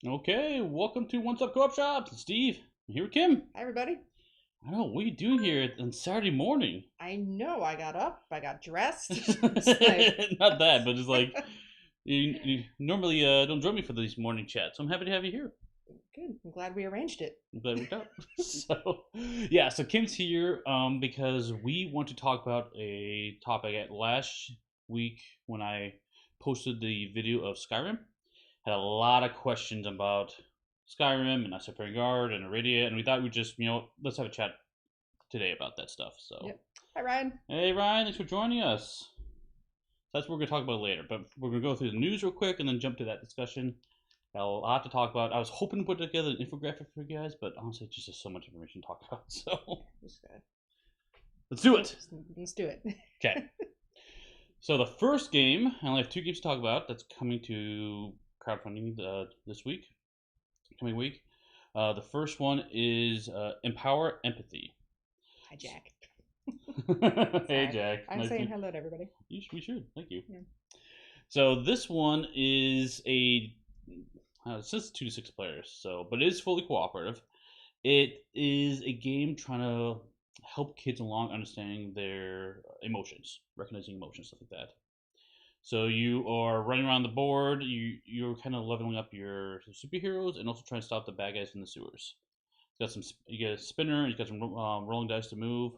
Okay, welcome to One Stop Co-op Shop. Steve, I'm here with Kim. Hi, everybody. I don't know, what are you doing here on Saturday morning? I know I got up, I got dressed. It's like, Not that, but it's like, you normally don't join me for these morning chats, so I'm happy to have you here. good. I'm glad we arranged it. I'm glad it worked out. So Kim's here because we want to talk about a topic at last week when I posted the video of Skyrim. Had a lot of questions about Skyrim and Isofarian Guard and Arydia, and we thought we'd just, let's have a chat today about that stuff. So, Yep. Hi, Ryan. hey Ryan, thanks for joining us. That's what we're gonna talk about later, but we're gonna go through the news real quick and then jump to that discussion. Got a lot to talk about. I was hoping to put together an infographic for you guys, but honestly, it's just so much information to talk about. So let's do it. Let's do it. Okay. So the first game, I only have two games to talk about. That's coming to crowdfunding this week, coming week. The first one is Empower Empathy. Hi, Jack. Hey, Jack. I'm Nice saying to- hello to everybody. We should. Thank you. Yeah. So this one is it says 2 to 6 players. So, but it is fully cooperative. It is a game trying to help kids along understanding their emotions, recognizing emotions, stuff like that. So you are running around the board. You're kind of leveling up your superheroes and also trying to stop the bad guys in the sewers. You get a spinner. You got some rolling dice to move.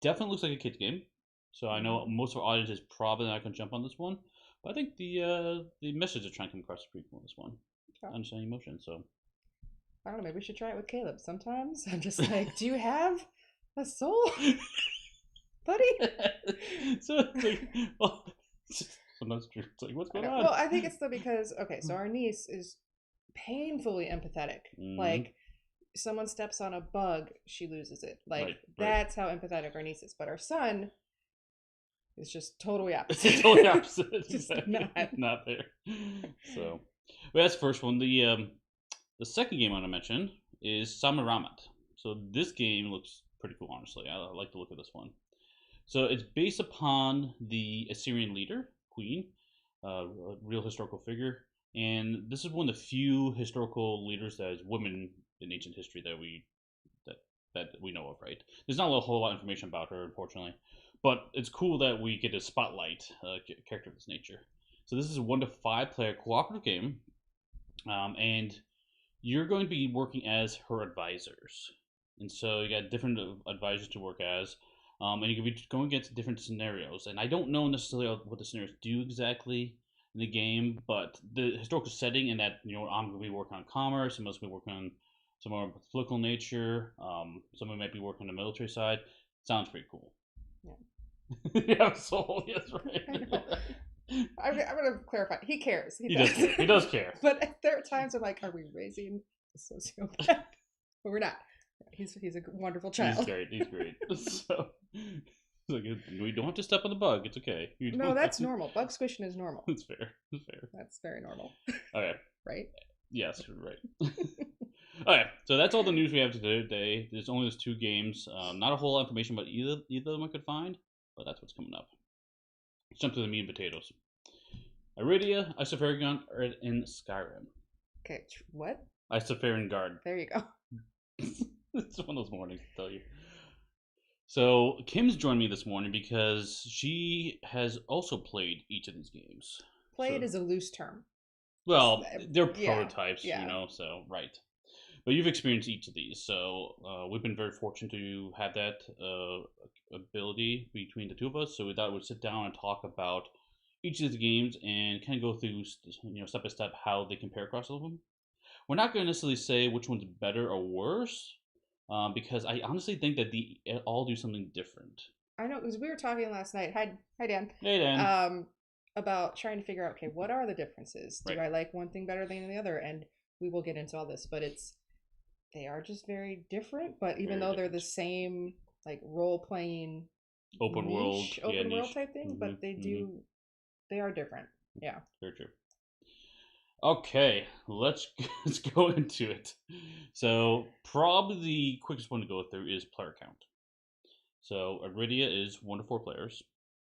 Definitely looks like a kids game. So I know most of our audience is probably not going to jump on this one, but I think the message they're trying to come across is pretty cool in this one. Okay. Understanding emotion. So I don't know. Maybe we should try it with Caleb. Sometimes I'm just like, do you have a soul, buddy? So it's like, well, sometimes it's like, what's going on? Well, I think it's because so our niece is painfully empathetic. Mhm. Like, someone steps on a bug, she loses it. Like, Right. that's how empathetic our niece is. But our son is just totally opposite. It's totally opposite. Just Exactly. not. Not there. So, well, that's the first one. The second game I want to mention is Samuramat. So this game looks pretty cool, honestly. I like the look of this one. So it's based upon the Assyrian leader, queen, a real historical figure, and this is one of the few historical leaders that is women in ancient history that we know of. Right? There's not a whole lot of information about her, unfortunately, but it's cool that we get to spotlight a character of this nature. So this is a 1 to 5 player cooperative game, and you're going to be working as her advisors. And so you got different advisors to work as, and you can be going against different scenarios. And I don't know necessarily what the scenarios do exactly in the game, but the historical setting and that I'm going to be working on commerce, someone's going to be working on some more political nature, someone might be working on the military side. Sounds pretty cool. Yeah. Yeah, soul. Yes, right. I know. I'm gonna clarify. He cares. He does care. He does care. But there are times I'm like, are we raising a sociopath? But we're not. He's a wonderful child. He's great. He's great. So, like, we don't have to step on the bug. It's okay. No, that's normal. Bug squishing is normal. That's fair. That's fair. That's very normal. Okay. Right? Yes, right. Okay, so that's all the news we have today. There's only those 2 games. Not a whole lot of information about either of them I could find, but that's what's coming up. Let's jump to the meat and potatoes. Arydia, Isofarian Guard, in Skyrim. Okay, what? Isofarian Guard. There you go. It's one of those mornings, to tell you. So Kim's joined me this morning because she has also played each of these games. Played So- is a loose term. Well, they're Yeah, prototypes, yeah. so right. But you've experienced each of these, so we've been very fortunate to have that ability between the two of us. So we thought we'd sit down and talk about each of the games and kind of go through, step by step how they compare across all of them. We're not going to necessarily say which one's better or worse, because I honestly think that they all do something different. I know, because we were talking last night. Hi, Dan. Hey, Dan. About trying to figure out, okay, what are the differences? Do Right. I like one thing better than the other? And we will get into all this, but they are just very different. But even Very though they're the different. same, like, role playing Open world, niche, open world niche. type thing, but they are different. Yeah. Very true. Okay, let's go into it. So probably the quickest one to go through is player count. So Arydia is 1 to 4 players,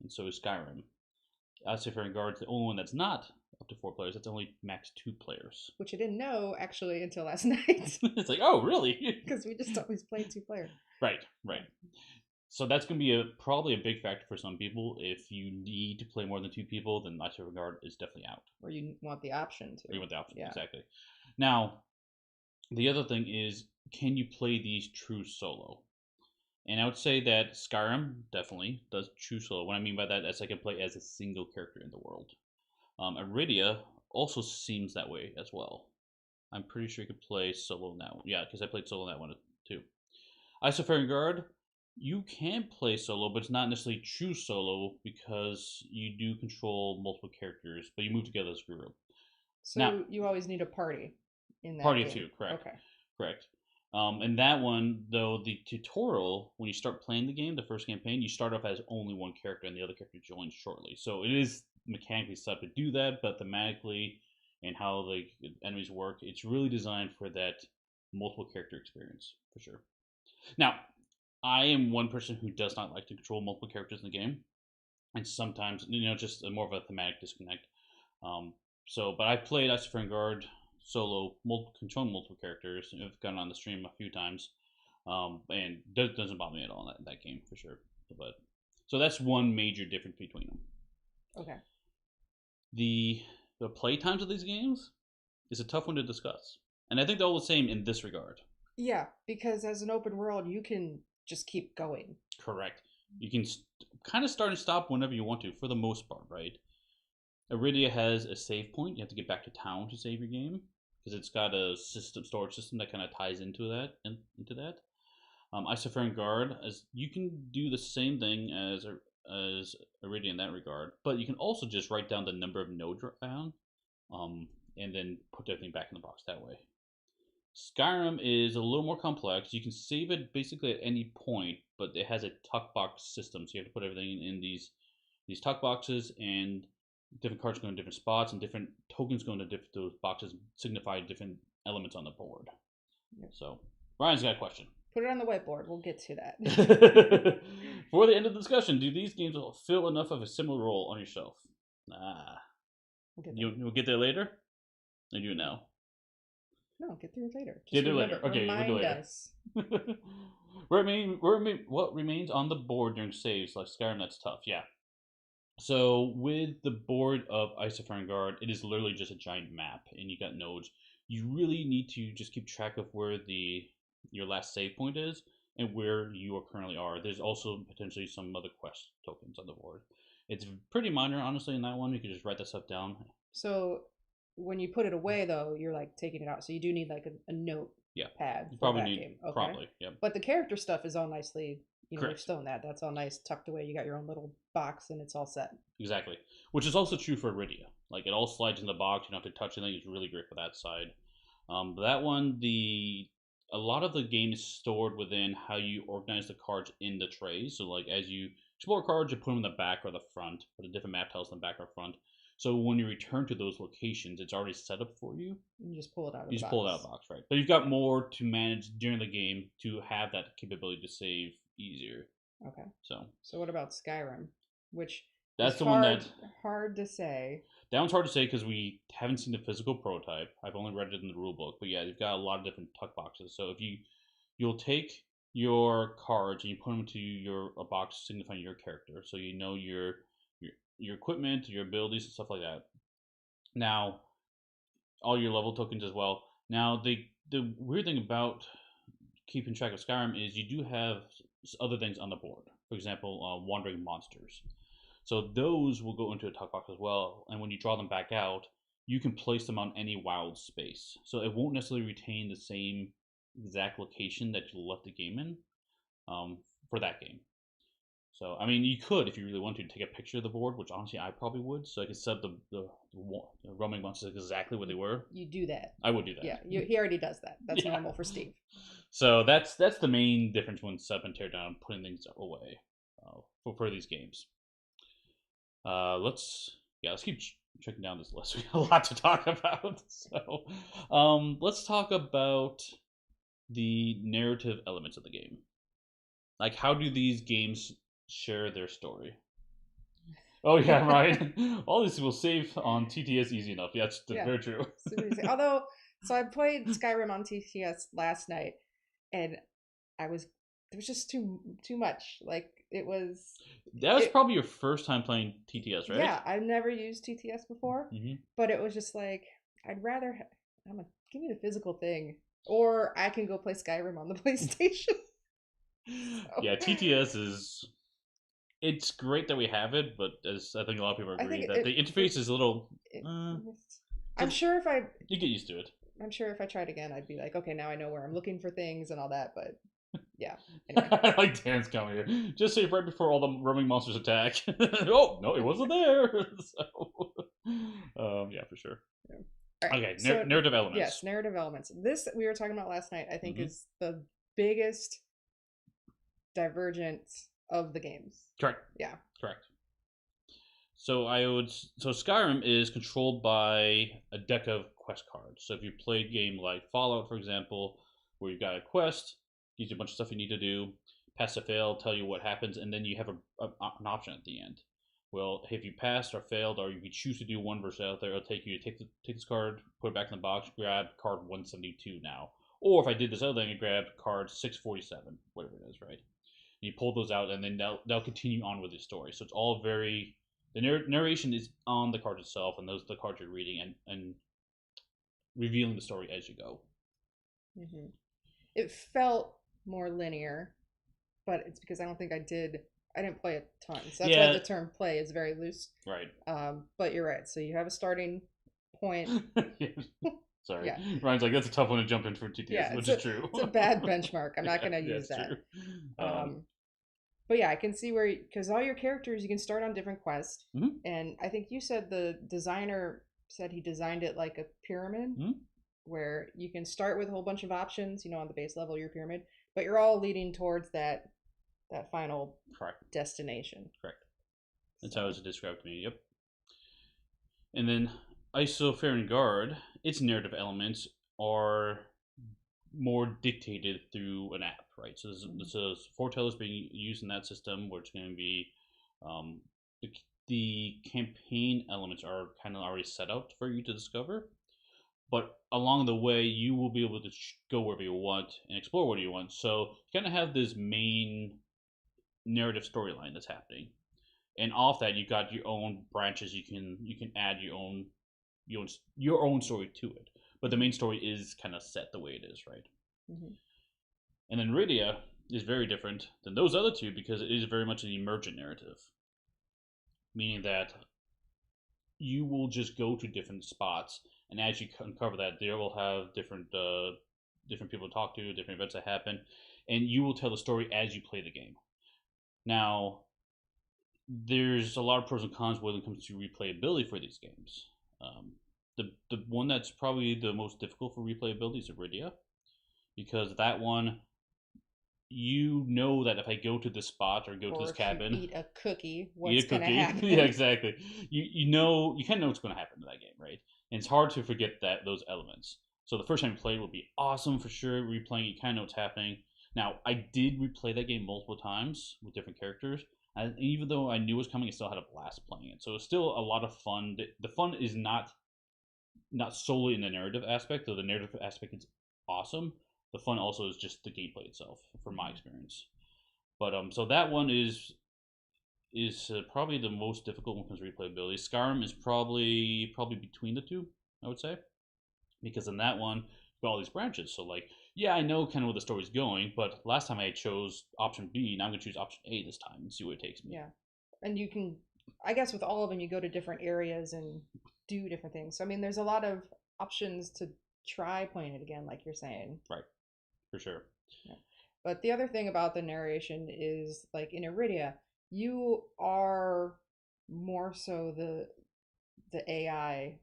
and so is Skyrim. Isofarian Guard is the only one that's not a up to 4 players. That's only max 2 players. Which I didn't know actually until last night. It's like, oh, really? Because we just always played 2-player. Right. So that's going to be probably a big factor for some people. If you need to play more than 2 people, then Isofarian Guard is definitely out. Or you want the option to. Or you want the option, yeah. Exactly. Now, the other thing is, can you play these true solo? And I would say that Skyrim definitely does true solo. What I mean by that is I can play as a single character in the world. Arydia also seems that way as well. I'm pretty sure you could play solo now. Yeah, because I played solo in that one too. Isofarian Guard, you can play solo, but it's not necessarily true solo because you do control multiple characters, but you move together as a group. So now, you always need a party in that party game. of 2, correct. Okay. Correct. And that one, though, the tutorial, when you start playing the game, the first campaign, you start off as only one character and the other character joins shortly. So it is mechanically set up to do that, but thematically and how the enemies work, it's really designed for that multiple character experience, for sure. Now, I am one person who does not like to control multiple characters in the game. And sometimes, just more of a thematic disconnect. But I've played Isofarian Guard solo, controlling multiple characters. I've gone on the stream a few times, and doesn't bother me at all in that game for sure. But so that's one major difference between them. Okay. The play times of these games is a tough one to discuss, and I think they're all the same in this regard. Yeah, because as an open world, you can just keep going. Correct. You can kind of start and stop whenever you want to, for the most part, right? Arydia has a save point. You have to get back to town to save your game because it's got a storage system that kind of ties into that. Isofarian Guard, as you can do the same thing as Arydia in that regard, but you can also just write down the number of nodes found, and then put everything back in the box that way. Skyrim is a little more complex. You can save it basically at any point, but it has a tuck box system, so you have to put everything in these tuck boxes, and different cards go in different spots, and different tokens go into those boxes signify different elements on the board. Yep. So, Ryan's got a question. Put it on the whiteboard. We'll get to that. For the end of the discussion, do these games fill enough of a similar role on your shelf? You'll get there later? Or do you now? No, get there later. Just get there later. Okay, we'll do later. Us. What remains on the board during saves, like Skyrim, that's tough. Yeah. So with the board of Isofarian Guard, it is literally just a giant map, and you got nodes. You really need to just keep track of where your last save point is and where you currently are. There's also potentially some other quest tokens on the board. It's pretty minor, honestly, in that one. You can just write that stuff down. So when you put it away, though, you're like taking it out. So you do need like a note pad for that game. Okay. Probably, yeah. But the character stuff is all nicely, Correct. You've stolen that. That's all nice, tucked away. You got your own little box, and it's all set. Exactly. Which is also true for Arydia. Like, it all slides in the box. You don't have to touch anything. It's really great for that side. That one, a lot of the game is stored within how you organize the cards in the trays. So, like, as you explore cards, you put them in the back or the front, or the different map tiles in the back or front. So when you return to those locations, it's already set up for you. You just pull it out of the box. You just pull it out of the box, right? But you've got more to manage during the game to have that capability to save easier. Okay. So what about Skyrim? Which that's is the one that hard to say. That one's hard to say because we haven't seen the physical prototype. I've only read it in the rule book, but yeah, you've got a lot of different tuck boxes. So if you'll take your cards and you put them into a box signifying your character, so you know your equipment, your abilities, and stuff like that. Now, all your level tokens as well. Now, the weird thing about keeping track of Skyrim is you do have other things on the board. For example, wandering monsters. So those will go into a tuck box as well, and when you draw them back out, you can place them on any wild space. So it won't necessarily retain the same exact location that you left the game in for that game. So, I mean, you could, if you really wanted to, take a picture of the board, which honestly I probably would, so I could set up the roaming monsters exactly where they were. You do that. I would do that. Yeah, he already does that. That's normal for Steve. So that's the main difference when set up and tear down, putting things away for these games. Let's keep checking down this list. We got a lot to talk about. So, let's talk about the narrative elements of the game. Like, how do these games share their story? Oh yeah, right. All these will save on TTS easy enough. Yeah, that's Yeah, very true. super easy. Although, so I played Skyrim on TTS last night, and I was there was just too much. Like it was That was it. probably your first time playing TTS, right? Yeah, I've never used TTS before, Hmm. but it was just like I'd rather. I'm like, give me the physical thing, or I can go play Skyrim on the PlayStation. So, Yeah, TTS is. It's great that we have it, but as I think a lot of people I think agree, that the interface is a little. it Uh, I'm sure if I you get used to it. I'm sure if I tried again, I'd be like, okay, now I know where I'm looking for things and all that. But yeah, anyway. I like Dan's coming here. Just save right before all the roaming monsters attack. Oh no, it wasn't there. So, yeah, for sure. Yeah. All right. Okay, So narrative elements. yes, narrative elements. This we were talking about last night. I think Mhm. is the biggest divergence of the games. Correct. Yeah. Correct. So Skyrim is controlled by a deck of quest cards. So if you play a game like Fallout, for example, where you've got a quest, gives you a bunch of stuff you need to do, pass or fail, tell you what happens, and then you have an option at the end. Well, if you passed or failed, or if you choose to do one versus the other, it'll take you to take this card, put it back in the box, grab card 172 now. Or if I did this other thing, I grabbed card 647, whatever it is, right? And you pull those out, and then they'll continue on with the story. So it's all very the narration is on the card itself, and those are the cards you're reading and revealing the story as you go. Hmm. It felt more linear, but it's because I don't think I didn't play a ton, so that's why the term "play" is very loose. Right. But you're right. So you have a starting point. Sorry. Yeah. Ryan's like, that's a tough one to jump in for TTS, Yeah, which is true. It's a bad benchmark. I'm not gonna Yeah, use that. true. But yeah, I can see where because all your characters you can start on different quests, Mhm. and I think you said the designer said he designed it like a pyramid, Mhm. where you can start with a whole bunch of options, on the base level of your pyramid, but you're all leading towards that final Correct. destination. Correct. That's how it was described to me. Yep. And then Isofarian Guard, its narrative elements are more dictated through an app, right? So this is foretellers being used in that system, where it's going to be um, the campaign elements are kind of already set out for you to discover, but along the way you will be able to go wherever you want and explore what you want. So you kind of have this main narrative storyline that's happening, and off that you've got your own branches. You can add your own story to it, but the main story is kind of set the way it is, right? Mm-hmm. And then Arydia is very different than those other two because it is very much an emergent narrative, meaning that you will just go to different spots, and as you uncover that, they will have different people to talk to, different events that happen, and you will tell the story as you play the game. Now, there's a lot of pros and cons when it comes to replayability for these games. The one that's probably the most difficult for replayability is Arydia, because that one, you know that if I go to this spot or go to this cabin, eat a cookie, eat what's a gonna cookie, happen? yeah, exactly. You kind of know what's going to happen in that game, right? And it's hard to forget those elements. So the first time you play it will be awesome for sure. Replaying, you kind of know what's happening. Now, I did replay that game multiple times with different characters, and even though I knew it was coming, I still had a blast playing it. So it's still a lot of fun. The fun is not solely in the narrative aspect, though the narrative aspect is awesome. The fun also is just the gameplay itself, from my experience. But so that one is probably the most difficult when it comes to replayability. Skyrim is probably between the two, I would say, because in that one you've got all these branches. So like, yeah, I know kind of where the story's going, but last time I chose option B, now I'm gonna choose option A this time and see where it takes me. Yeah, and you can, I guess, with all of them, you go to different areas and do different things. So I mean, there's a lot of options to try playing it again, like you're saying. Right, for sure. Yeah. But the other thing about the narration is, like in Arydia, you are more so the AI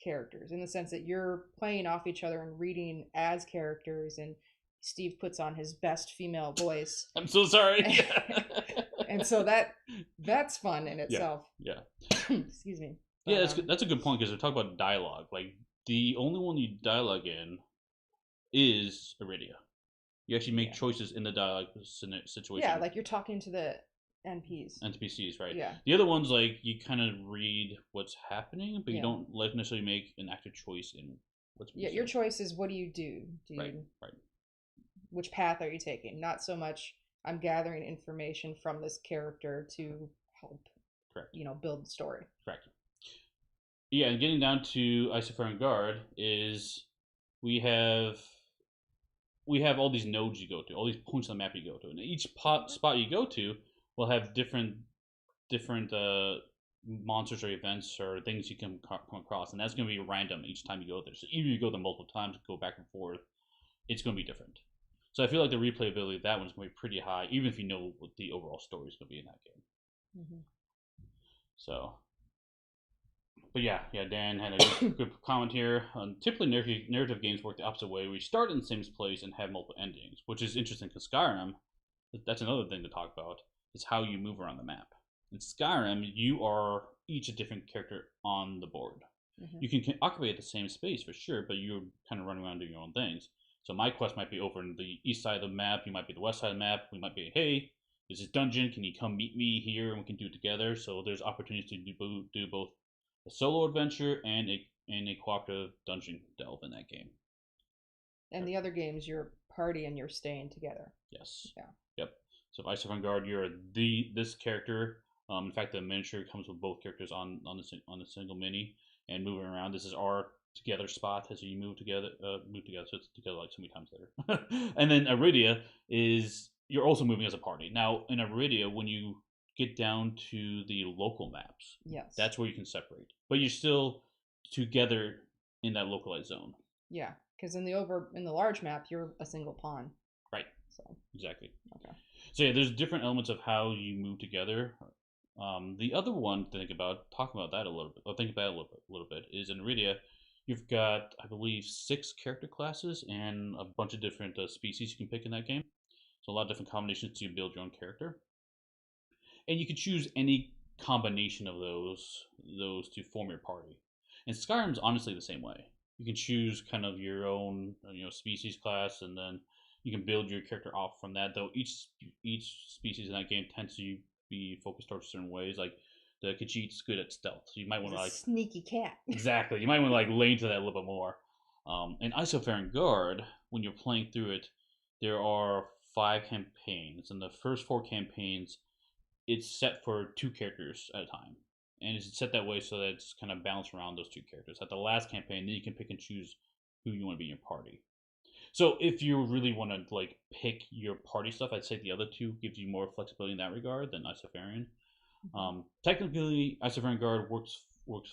characters, in the sense that you're playing off each other and reading as characters, and Steve puts on his best female voice. I'm so sorry. And so that's fun in itself. Yeah. Excuse me. But, Yeah, that's a good point, because we talk about dialogue. Like, the only one you dialogue in is Arydia. You actually make choices in the dialogue situation. Yeah, like you're talking to NPCs, right? Yeah. The other ones, like, you kind of read what's happening, but you Yeah. don't like necessarily make an active choice in what's being Yeah, your said. choice is what do you do? Right. Which path are you taking? Not so much I'm gathering information from this character to help, Correct. build the story. Correct. Yeah, and getting down to Isofarian Guard is we have all these nodes you go to, all these points on the map you go to, and each spot you go to will have different monsters or events or things you can come across, and that's going to be random each time you go there. So even if you go there multiple times, go back and forth, it's going to be different. So I feel like the replayability of that one is going to be pretty high, even if you know what the overall story is going to be in that game. Mm-hmm. So, but yeah, Dan had a good comment here. Typically, narrative games work the opposite way. We start in the same place and have multiple endings, which is interesting because Skyrim, that's another thing to talk about, is how you move around the map. In Skyrim, you are each a different character on the board. Mm-hmm. You can occupy the same space for sure, but you're kind of running around doing your own things. So my quest might be over in the east side of the map. You might be the west side of the map. We might be, hey, there's this dungeon. Can you come meet me here and we can do it together? So there's opportunities to do both a solo adventure and a cooperative dungeon delve in that game. And the other games, you're party and you're staying together. Yes. Yeah. Yep. So Isofarian Guard, you're this character. In fact, the miniature comes with both characters on the single mini and moving around. This is our together spot as you move together. So it's together like so many times later. And then Arydia is you're also moving as a party. Now in Arydia, when you get down to the local maps, yes, that's where you can separate, but you're still together in that localized zone. Yeah, because in the large map, you're a single pawn. Right. So exactly. Okay. So yeah, there's different elements of how you move together. The other one to think about, talking about that a little bit, or think about it a little bit, is in Arydia, you've got, I believe, 6 character classes and a bunch of different species you can pick in that game. So a lot of different combinations to build your own character, and you can choose any combination of those to form your party. And Skyrim's honestly the same way. You can choose kind of your own species class, and then you can build your character off from that. Though each species in that game tends to be focused towards certain ways. Like the Khajiit's good at stealth, so you might want to like sneaky cat. Exactly, you might want to like lay into that a little bit more. In Isofarian Guard, when you're playing through it, there are 5 campaigns, and the first 4 campaigns, it's set for 2 characters at a time, and it's set that way so that it's kind of balanced around those 2 characters. At the last campaign, then you can pick and choose who you want to be in your party. So if you really want to like pick your party stuff, I'd say the other 2 gives you more flexibility in that regard than Isofarian. Technically, Isofarian Guard works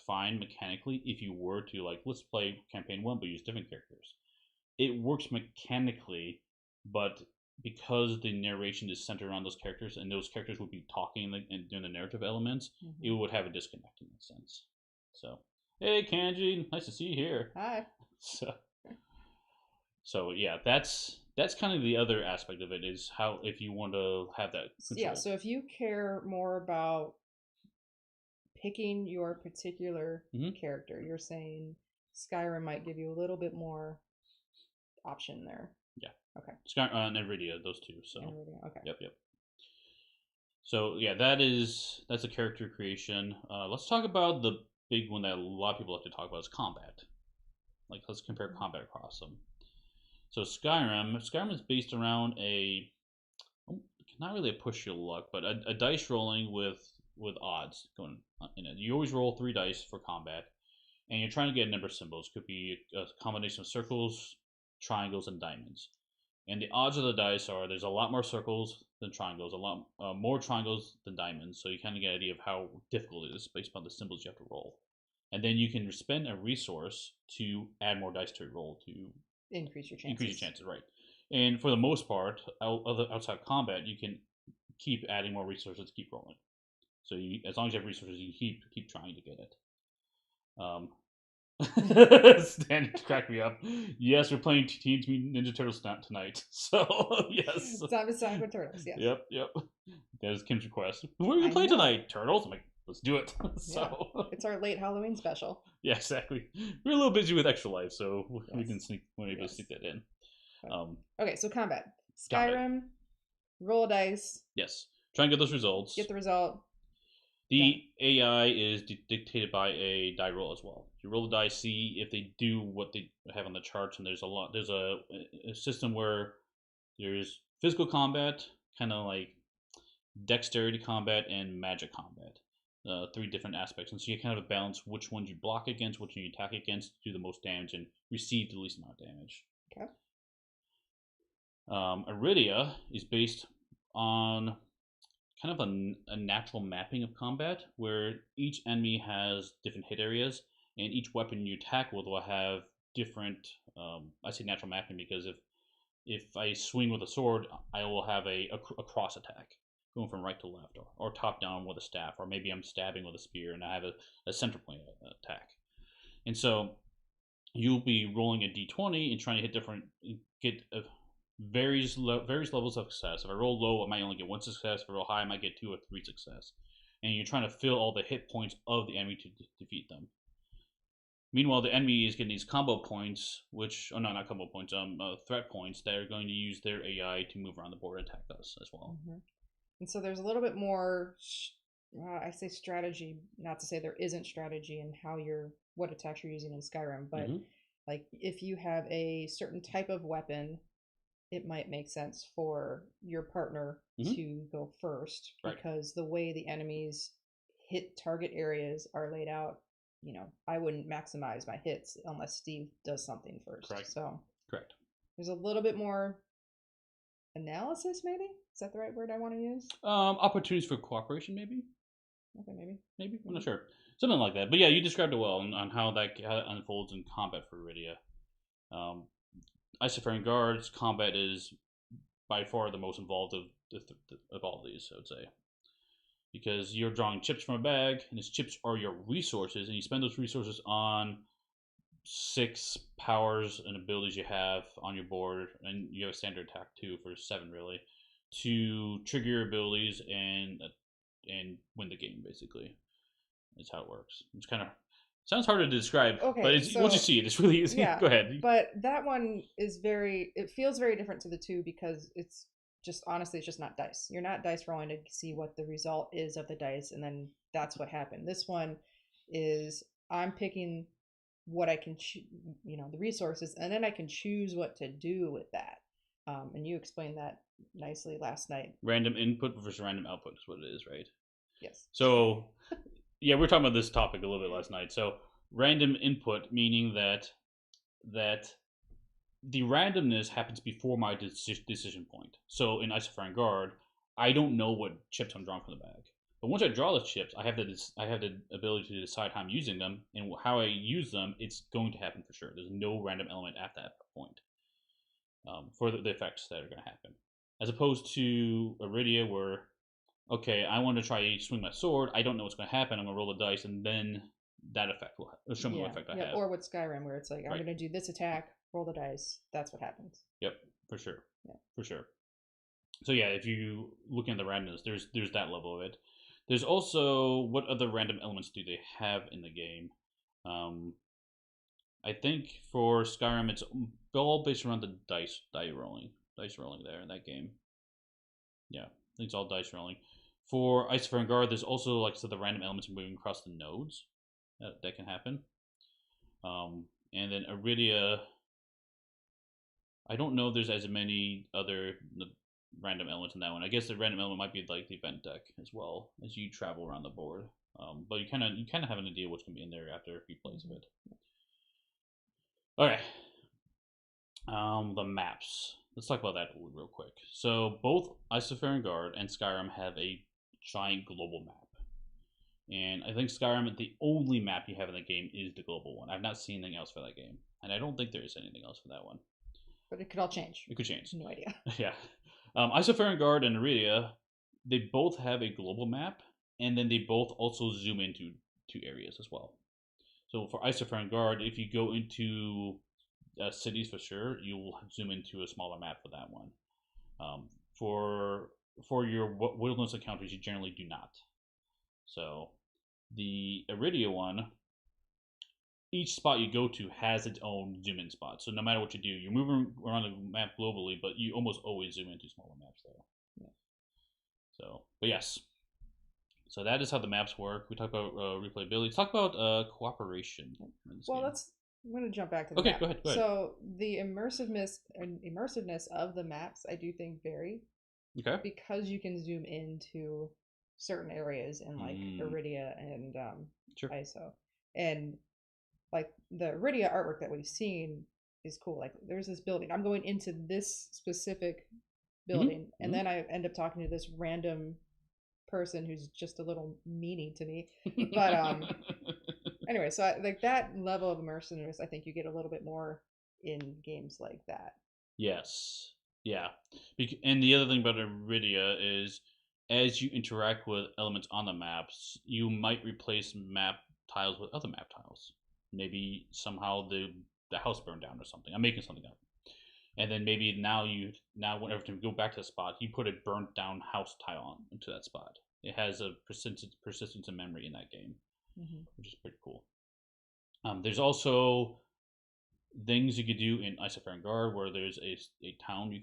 fine mechanically if you were to like, let's play campaign 1 but use different characters. It works mechanically, but because the narration is centered around those characters and those characters would be talking and doing the narrative elements, it would have a disconnect in that sense. So, hey Kanji, nice to see you here. Hi. So yeah, that's kind of the other aspect of it, is how if you want to have that control. Yeah, so if you care more about picking your particular character, you're saying Skyrim might give you a little bit more option there. Yeah. Okay. Skyrim and Arydia, those 2. So. Arydia, okay. Yep. So yeah, that's a character creation. Let's talk about the big one that a lot of people like to talk about is combat. Like, let's compare combat across them. So Skyrim is based around not really a push your luck, but a dice rolling with odds going in it. You always roll 3 dice for combat, and you're trying to get a number of symbols. Could be a combination of circles, triangles, and diamonds. And the odds of the dice are there's a lot more circles than triangles, a lot more triangles than diamonds. So you kind of get an idea of how difficult it is based upon the symbols you have to roll. And then you can spend a resource to add more dice to your roll to increase your chances, right? And for the most part, outside combat, you can keep adding more resources to keep rolling. So as long as you have resources, you keep trying to get it. Stan cracked me up. Yes, we're playing Teenage Mutant Ninja Turtles tonight. So yes, time to talk with turtles. Yes. Yep. That is Kim's request. What are we playing tonight? Turtles. I'm like, let's do it. So yeah. It's our late Halloween special. Yeah, exactly. We're a little busy with Extra Life, so we can sneak that in. Okay, so combat. Skyrim, roll a dice. Yes. Try and get those results. Get the result. The AI is dictated by a die roll as well. You roll the die, see if they do what they have on the charts, and there's a system where there's physical combat, kind of like dexterity combat and magic combat. 3 different aspects, and so you kind of balance which ones you block against, which one you attack against, do the most damage, and receive the least amount of damage. Okay. Arydia is based on kind of a natural mapping of combat, where each enemy has different hit areas, and each weapon you attack with will have different. I say natural mapping because if I swing with a sword, I will have a cross attack, going from right to left, or top down with a staff, or maybe I'm stabbing with a spear and I have a center point attack. And so you'll be rolling a d20 and trying to get various levels of success. If I roll low, I might only get 1 success. If I roll high, I might get 2 or 3 success. And you're trying to fill all the hit points of the enemy to defeat them. Meanwhile, the enemy is getting these combo points, not combo points, threat points that are going to use their AI to move around the board and attack us as well. Mm-hmm. And so there's a little bit more, I say strategy, not to say there isn't strategy in what attacks you're using in Skyrim, but like if you have a certain type of weapon, it might make sense for your partner to go first, because the way the enemies hit target areas are laid out, I wouldn't maximize my hits unless Steve does something first. Correct. So correct. There's a little bit more analysis, maybe? Is that the right word I want to use? Opportunities for cooperation, maybe. Okay, maybe. I'm not sure. Something like that. But yeah, you described it well on how that unfolds in combat for Arydia. Isofarian Guard's combat is by far the most involved of all of these, I would say. Because you're drawing chips from a bag, and these chips are your resources, and you spend those resources on 6 powers and abilities you have on your board, and you have a standard attack too for 7 really, to trigger your abilities and win the game. Basically, that's how it works. It's kind of sounds harder to describe, but once you see it, it's really easy. Yeah, go ahead. But that one is it feels very different to the 2 because it's just honestly, it's just not dice. You're not dice rolling to see what the result is of the dice, and then that's what happened. This one is I'm picking what I can, the resources, and then I can choose what to do with that. And you explained that nicely last night. Random input versus random output is what it is, right? Yes. So, yeah, we were talking about this topic a little bit last night. So, random input meaning that the randomness happens before my decision point. So, in Isofarian Guard, I don't know what chips I'm drawing from the bag. But once I draw the chips, I have the ability to decide how I'm using them, and how I use them. It's going to happen for sure. There's no random element at that point for the effects that are going to happen, as opposed to Arydia, where I want to try to swing my sword. I don't know what's going to happen. I'm going to roll the dice, and then that effect will show me what effect I have. Or with Skyrim, where it's like I'm going to do this attack, roll the dice. That's what happens. Yep, for sure. Yeah, for sure. So yeah, if you look at the randomness, there's that level of it. There's also what other random elements do they have in the game? I think for Skyrim, it's all based around the dice rolling there in that game. Yeah, I think it's all dice rolling. For Isofarian Guard, there's also, like I said, the random elements moving across the nodes that can happen. And then Arydia, I don't know if there's as many other random elements in that one. I guess the random element might be like the event deck as well, as you travel around the board. But you kind of have an idea what's going to be in there after a few plays of it. Okay. The maps. Let's talk about that real quick. So both Isofarian Guard and Skyrim have a giant global map. And I think Skyrim, the only map you have in the game is the global one. I've not seen anything else for that game. And I don't think there is anything else for that one. But it could all change. It could change. No idea. Yeah. Isofarian Guard and Arydia, they both have a global map, and then they both also zoom into 2 areas as well. So for Isofarian Guard, if you go into cities for sure, you'll zoom into a smaller map for that one. For your wilderness encounters, you generally do not. So the Arydia one, each spot you go to has its own zoom in spot. So no matter what you do, you're moving around the map globally, but you almost always zoom into smaller maps there. Yeah. So, but yes. So that is how the maps work. We talk about replayability. Let's talk about cooperation. Well, I'm going to jump back to the Okay, map. go ahead. So the immersiveness of the maps, I do think vary. Okay. Because you can zoom into certain areas in like Arydia and sure. ISO, and like the Arydia artwork that we've seen is cool. Like there's this building. I'm going into this specific building, and then I end up talking to this random person who's just a little meanie to me. But anyway, so like that level of immersiveness, I think you get a little bit more in games like that. Yes. Yeah. And the other thing about Arydia is as you interact with elements on the maps, you might replace map tiles with other map tiles. Maybe somehow the house burned down or something. I'm making something up. And then maybe now whenever you go back to the spot, you put a burnt down house tile on into that spot. It has a persistence and memory in that game, which is pretty cool. There's also things you could do in Isofarian Guard where there's a town you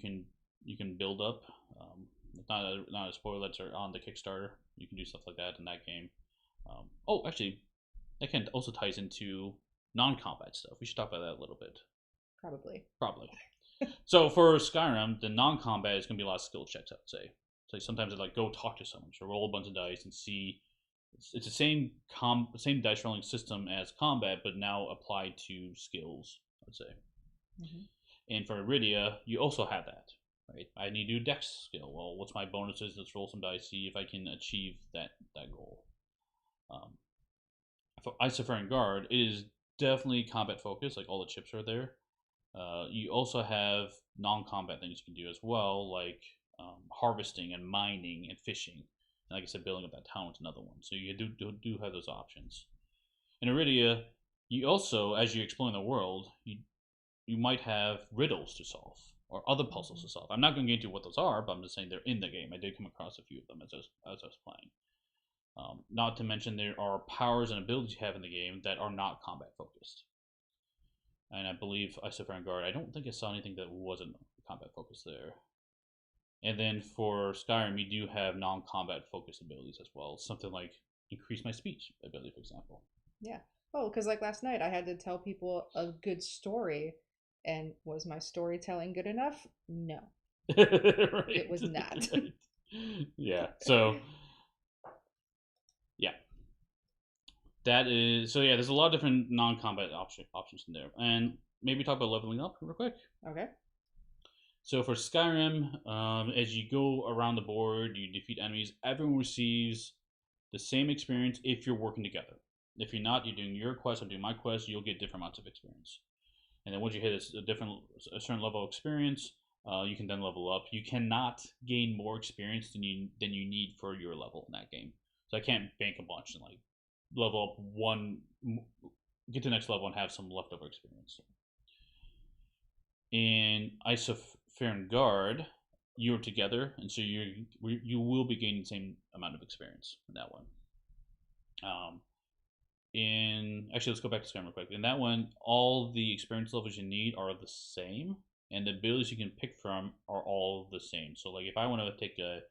can build up. Not a spoiler that's on the Kickstarter. You can do stuff like that in that game. Actually, that kind of also ties into non-combat stuff. We should talk about that a little bit. Probably. So for Skyrim, the non-combat is going to be a lot of skill checks, I would say. So sometimes I like go talk to someone, so roll a bunch of dice and see. It's the same dice rolling system as combat, but now applied to skills, I would say. And for Arydia, you also have that, right? I need to do dex skill. Well, what's my bonuses? Let's roll some dice, see if I can achieve that goal. For Isofarian Guard, it is definitely combat focused, like all the chips are there. You also have non-combat things you can do as well, like harvesting and mining and fishing. And like I said, building up that town is another one. So you do have those options. In Arydia, you also, as you explore the world, you might have riddles to solve or other puzzles to solve. I'm not going to get into what those are, but I'm just saying they're in the game. I did come across a few of them as I was playing. Not to mention there are powers and abilities you have in the game that are not combat focused. And I believe Isofarian Guard, I don't think I saw anything that wasn't combat focused there. And then for Skyrim, you do have non-combat focused abilities as well. Something like increase my speech ability, for example. Yeah. Oh, because like last night, I had to tell people a good story, and was my storytelling good enough? No, right. It was not. Yeah. So, yeah. That is so. Yeah, there's a lot of different non-combat options in there, and maybe talk about leveling up real quick. Okay. So for Skyrim, as you go around the board, you defeat enemies. Everyone receives the same experience if you're working together. If you're not, you're doing your quest or doing my quest, you'll get different amounts of experience. And then once you hit a certain level of experience, you can then level up. You cannot gain more experience than you need for your level in that game. So I can't bank a bunch and like level up one, get to the next level and have some leftover experience. In Isofarian Guard, you're together, and so you will be gaining the same amount of experience in that one. Actually, let's go back to Skyrim real quick. In that one, all the experience levels you need are the same, and the abilities you can pick from are all the same. So, like, if I want to take a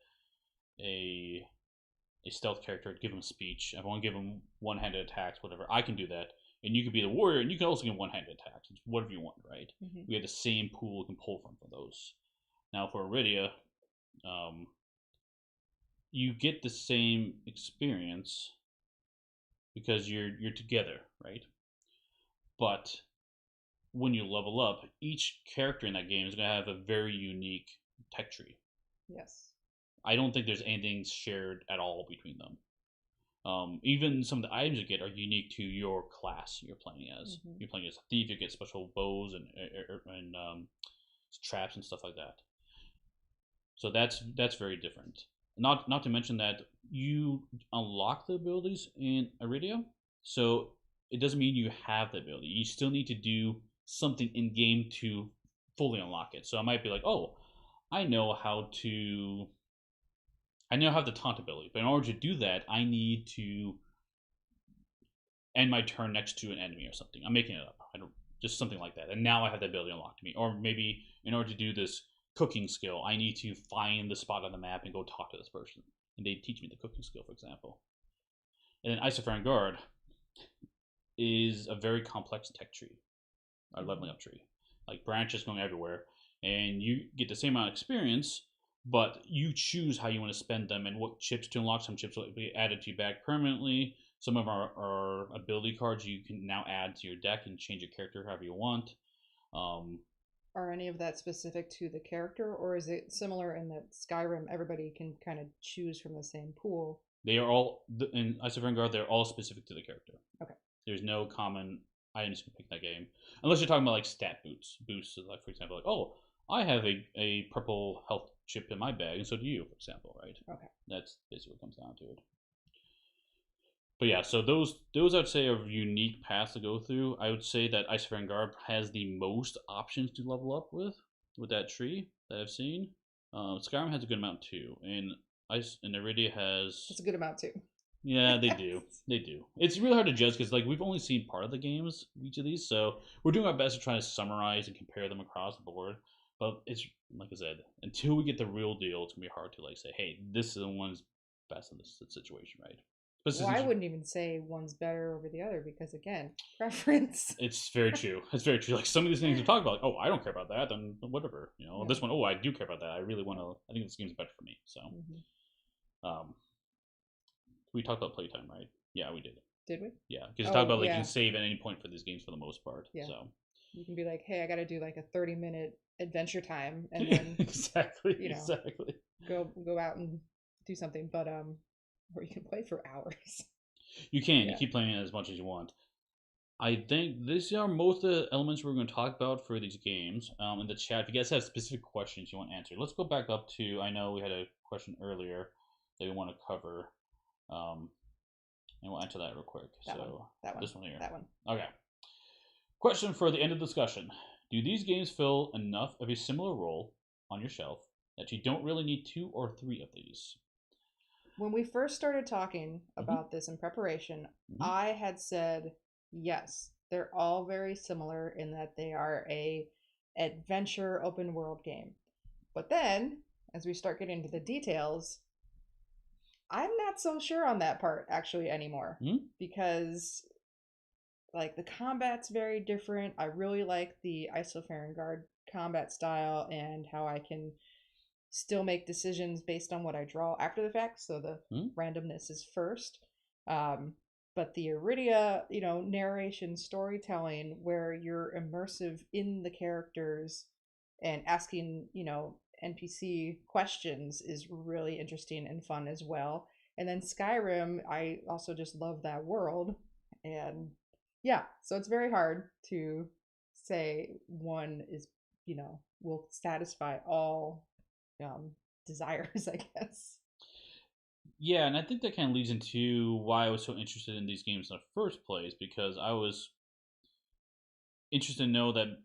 stealth character, give him speech, if I want to give him one-handed attacks, whatever, I can do that. And you could be the warrior, and you can also get one-handed attacks. It's whatever you want, right? We have the same pool we can pull from for those. Now, for Arydia, you get the same experience because you're together, right? But when you level up, each character in that game is going to have a very unique tech tree. Yes. I don't think there's anything shared at all between them. Even some of the items you get are unique to your class you're playing as. You're playing as a thief, you get special bows and traps and stuff like that. So that's very different. Not to mention that you unlock the abilities in Arydia, so it doesn't mean you have the ability. You still need to do something in game to fully unlock it. So I might be like, oh, I know how the taunt ability, but in order to do that, I need to end my turn next to an enemy or something. I'm making it up. Just something like that. And now I have the ability unlocked to me. Or maybe in order to do this cooking skill. I need to find the spot on the map and go talk to this person, and they teach me the cooking skill, for example. And then Isofarian Guard is a very complex tech tree, a leveling up tree, like branches going everywhere, and you get the same amount of experience, but you choose how you want to spend them and what chips to unlock. Some chips will be added to your bag permanently. Some of our ability cards you can now add to your deck and change your character however you want. Are any of that specific to the character, or is it similar in that Skyrim everybody can kind of choose from the same pool? They are all in Isofarian Guard. They're all specific to the character. Okay. There's no common items you can pick that game, unless you're talking about like stat boosts. Like for example, like I have a purple health chip in my bag, and so do you, for example, right? Okay. That's basically what comes down to it. But yeah, so those I'd say are unique paths to go through. I would say that Isofarian Guard has the most options to level up with that tree that I've seen. Skyrim has a good amount too, and Arydia has. It's a good amount too. Yeah, they do. They do. It's really hard to judge because like we've only seen part of the games, each of these, so we're doing our best to try to summarize and compare them across the board. But it's like I said, until we get the real deal, it's gonna be hard to like say, hey, this is the one's best in this situation, right? Well, I wouldn't even say one's better over the other because, again, preference. It's very true. It's very true. Like some of these things we talk about, like, oh, I don't care about that, then whatever. You know, this one, oh, I do care about that. I really want to. I think this game's better for me. So, we talked about playtime, right? Yeah, we did. Did we? Yeah, because you talked about like you can save at any point for these games for the most part. Yeah. So you can be like, hey, I got to do like a 30-minute adventure time, and then exactly, go out and do something, but or you can play for hours. You can. You keep playing it as much as you want. I think these are most of the elements we're going to talk about for these games. In the chat, if you guys have specific questions you want answered, let's go back up to. I know we had a question earlier that we want to cover, and we'll answer that real quick. That one. This one here. That one. Okay. Question for the end of the discussion: do these games fill enough of a similar role on your shelf that you don't really need 2 or 3 of these? When we first started talking about this in preparation, I had said, yes, they're all very similar in that they are a adventure open world game. But then, as we start getting into the details, I'm not so sure on that part actually anymore. Because like the combat's very different. I really like the Isofarian Guard combat style and how I can still make decisions based on what I draw after the fact, so the randomness is first. But the Arydia, narration storytelling where you're immersive in the characters and asking, NPC questions is really interesting and fun as well. And then Skyrim, I also just love that world. And yeah, so it's very hard to say one is, will satisfy all desires, I guess. Yeah, and I think that kind of leads into why I was so interested in these games in the first place, because I was interested to know that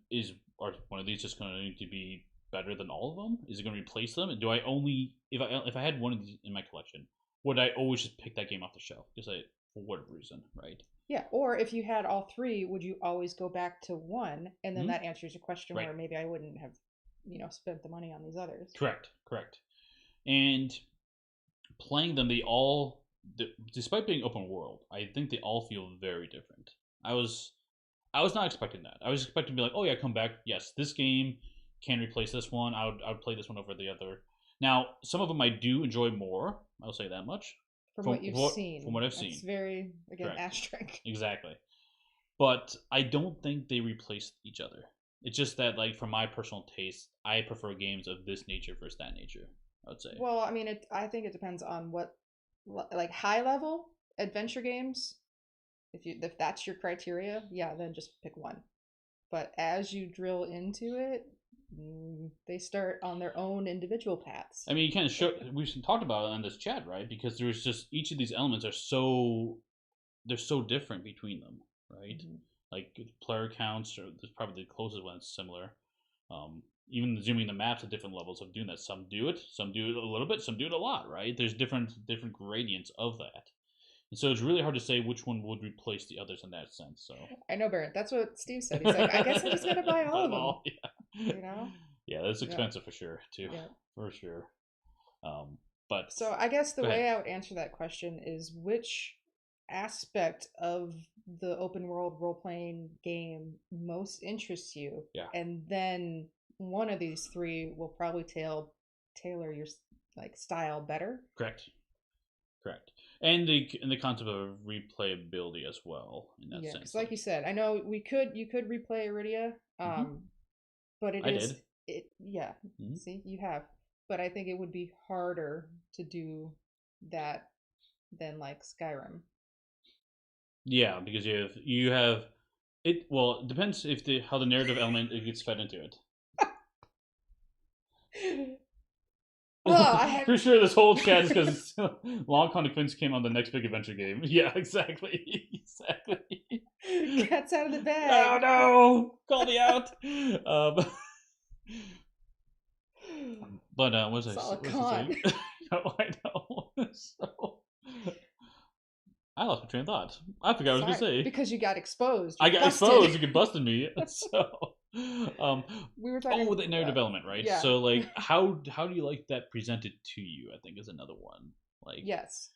are one of these just going to be better than all of them? Is it going to replace them? And do I only if I had one of these in my collection, would I always just pick that game off the shelf? Just for whatever reason, right? Yeah, or if you had all 3, would you always go back to one, and then that answers your question where maybe I wouldn't have spent the money on these others. Correct. And playing them, despite being open world, I think they all feel very different. I was not expecting that. I was expecting to be like, oh yeah, come back. Yes, this game can replace this one. I would play this one over the other. Now, some of them I do enjoy more. I'll say that much. From what you've seen. From what I've seen. It's very, again, asterisk. Exactly. But I don't think they replace each other. It's just that, like, for my personal taste, I prefer games of this nature versus that nature, I would say. Well, I mean, I think it depends on what, like, high-level adventure games, if that's your criteria, yeah, then just pick one. But as you drill into it, they start on their own individual paths. I mean, you kind of we've talked about it on this chat, right? Because there's just, each of these elements they're so different between them, right? Like player counts are probably the closest one that's similar. Even zooming the maps at different levels of doing that. Some do it a little bit, some do it a lot, right? There's different gradients of that. And so it's really hard to say which one would replace the others in that sense. So I know, Barrett. That's what Steve said. He's like, I guess I just gotta buy all of them. Yeah, that's Yeah. expensive for sure, too. Yeah. For sure. But So I guess the go way ahead. I would answer that question is which aspect of the open world role playing game most interests you, Yeah, and then one of these three will probably tailor your like style better. correct. Correct. And the concept of replayability as well in that Yeah, because sense. like you Like, said, I know you could replay Iridia, hmm but it I is did. it yeah. Hmm See, you have, but I think it would be harder to do that than like Skyrim. Yeah, because you have it. Well, it depends if the how the narrative element it gets fed into it. Oh, I have Pretty sure this whole chat is because Long Con Quince came on the next big adventure game. Yeah, exactly, exactly. Cat's out of the Oh bag. no! Call me out. But what was I? Solid What was I con. saying? No, I know. So I lost my train of thought. I forgot what I was gonna Sorry, say. because you got exposed. I You're got busted. exposed. You could busted me. So, um, We were oh, talking. the narrative element, right? Yeah. So, like, how do you like that presented to you? I think is another one. Yes.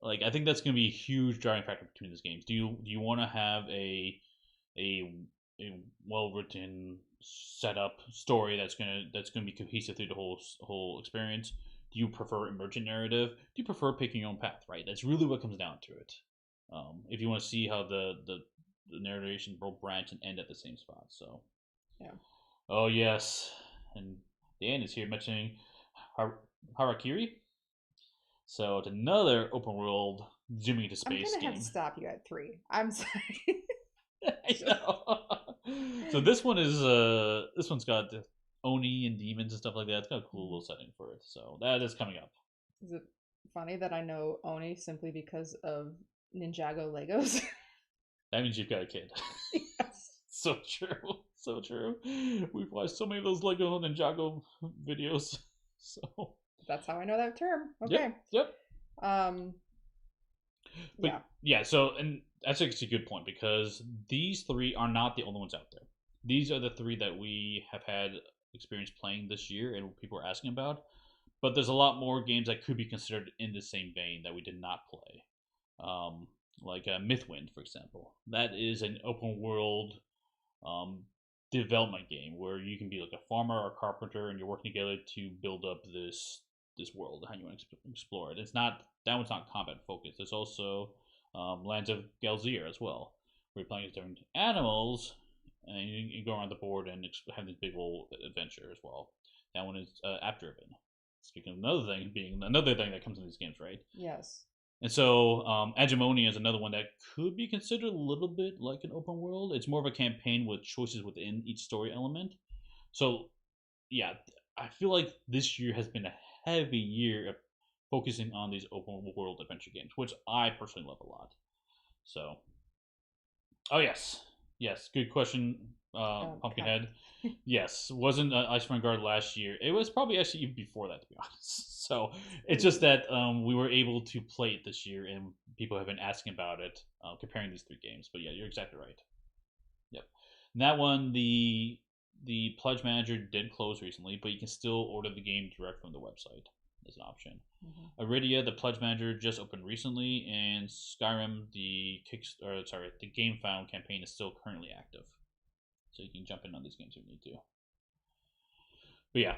Like I think that's going to be a huge driving factor between these games. Do you want to have a a well written setup story that's gonna be cohesive through the whole experience? Do you prefer emergent narrative? Do you prefer picking your own path? Right. That's really what comes down to it. If you want to see how the narration will branch and end at the same spot. So, Yeah. oh yes, and Dan is here mentioning Harakiri. So it's another open world zooming into I'm space gonna have to game. stop you at 3. I'm sorry. I know. So this one's got Oni and demons and stuff like that. It's got a cool little setting for it. So that is coming up. Is it funny that I know Oni simply because of Ninjago Legos? That means you've got a kid. Yes. So true. So true. We've watched so many of those Lego Ninjago videos. So That's how I know that term. yep, Okay. yep. Um. But Yeah. yeah, so and that's actually a good point because these three are not the only ones out there. These are the three that we have had experience playing this year and people are asking about. But there's a lot more games that could be considered in the same vein that we did not play. Um, like Mythwind, for example. That is an open world um, development game where you can be like a farmer or a carpenter and you're working together to build up this world how you want to explore it. It's not that one's not combat focused. There's also Lands of Galzir as well, where you're playing as different animals and you go around the board and have this big old adventure as well. That one is app driven. Speaking of another thing that comes in these games, right? Yes. And so, Agimonia is another one that could be considered a little bit like an open world. It's more of a campaign with choices within each story element. So, yeah, I feel like this year has been a heavy year of focusing on these open world adventure games, which I personally love a lot. So, oh yes, yes, good question, God. Pumpkinhead. Yes, wasn't Isofarian Guard last year. It was probably actually even before that, to be honest. So it's just that we were able to play it this year, and people have been asking about it, comparing these three games. But yeah, you're exactly right. Yep, and that one the pledge manager did close recently, but you can still order the game direct from the website as an option. Mm-hmm. Arydia, the pledge manager, just opened recently, and Skyrim, the Game Found campaign is still currently active, so you can jump in on these games if you need to. But yeah,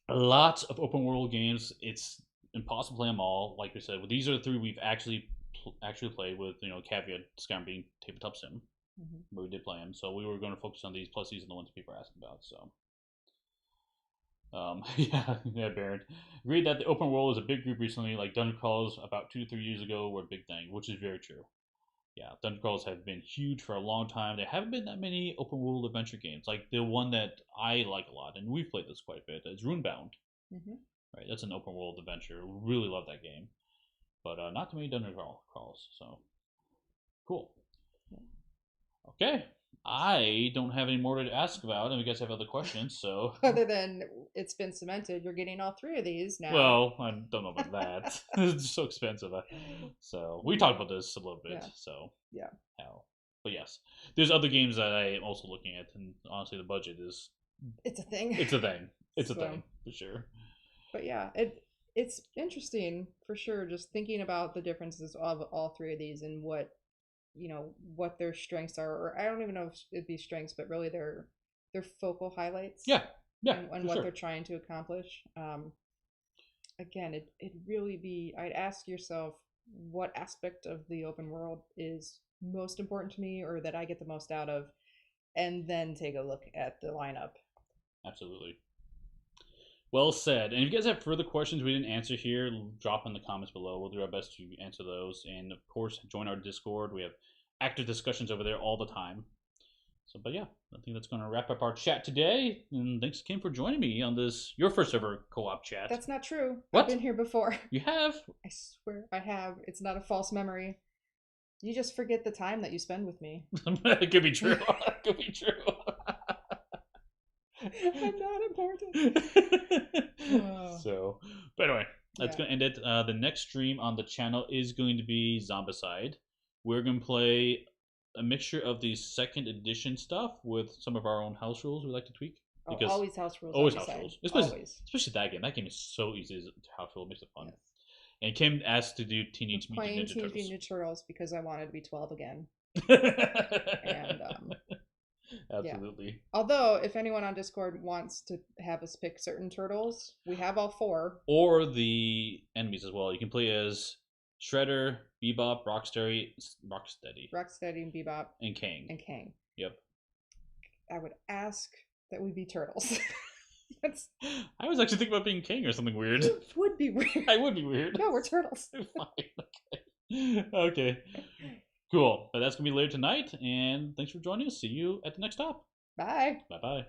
lots of open world games. It's impossible to play them all. Like we said, well, these are the three we've actually played with. Caveat Skyrim being tabletop sim, Mm-hmm. but we did play them. So we were going to focus on these. Plus, these are the ones people are asking about. So. Yeah, Baron. Agreed that the open world is a big group recently, like Dungeon Crawlers about 2 to 3 years ago were a big thing, which is very true. Yeah, Dungeon Crawlers have been huge for a long time. There haven't been that many open world adventure games. Like the one that I like a lot, and we've played this quite a bit, is Runebound. Mm-hmm. Right, that's an open world adventure. Really love that game, but not too many Dungeon Crawls. So cool. Okay, I don't have any more to ask about, and we guys have other questions. So, Other than it's been cemented, you're getting all 3 of these now. well, I don't know about that. It's so expensive. So we talked about this a little bit. Yeah. So Yeah. how, but yes, there's other games that I am also looking at, and honestly, the budget is it's a thing. It's a thing. It's a So, thing for sure. but yeah, it's interesting for sure. Just thinking about the differences of all three of these and what what their strengths are, or I don't even know if it'd be strengths, but really their focal highlights. Yeah, yeah, and for what sure. they're trying to accomplish. Again, it'd really be, I'd ask yourself what aspect of the open world is most important to me or that I get the most out of, and then take a look at the lineup. Absolutely. Well said. And if you guys have further questions we didn't answer here, drop in the comments below. We'll do our best to answer those. And of course, join our Discord. We have active discussions over there all the time. So, but yeah, I think that's going to wrap up our chat today. And thanks, Kim, for joining me on this, your first ever co-op chat. That's not true. What? I've been here before. You have? I swear I have. It's not a false memory. You just forget the time that you spend with me. It could be true. It could be true. I'm not important. So, but anyway, that's going to end it. The next stream on the channel is going to be Zombicide. We're going to play a mixture of the second edition stuff with some of our own house rules we like to tweak. Because always house rules. Always house rules. Especially that game. That game is so easy to house rule. It makes it fun. Yes. And Kim asked to do Teenage Mutant Ninja Turtles. Teenage Ninja Turtles because I wanted to be 12 again. And absolutely. Yeah. Although, if anyone on Discord wants to have us pick certain turtles, we have all 4. Or the enemies as well. You can play as Shredder, Bebop, Rocksteady, and Bebop, and Kang. Yep. I would ask that we be turtles. I was actually thinking about being King or something weird. It would be weird. I would be weird. No, we're turtles. Fine. Okay. Cool. But that's going to be later tonight. And thanks for joining us. See you at the next stop. Bye. Bye-bye.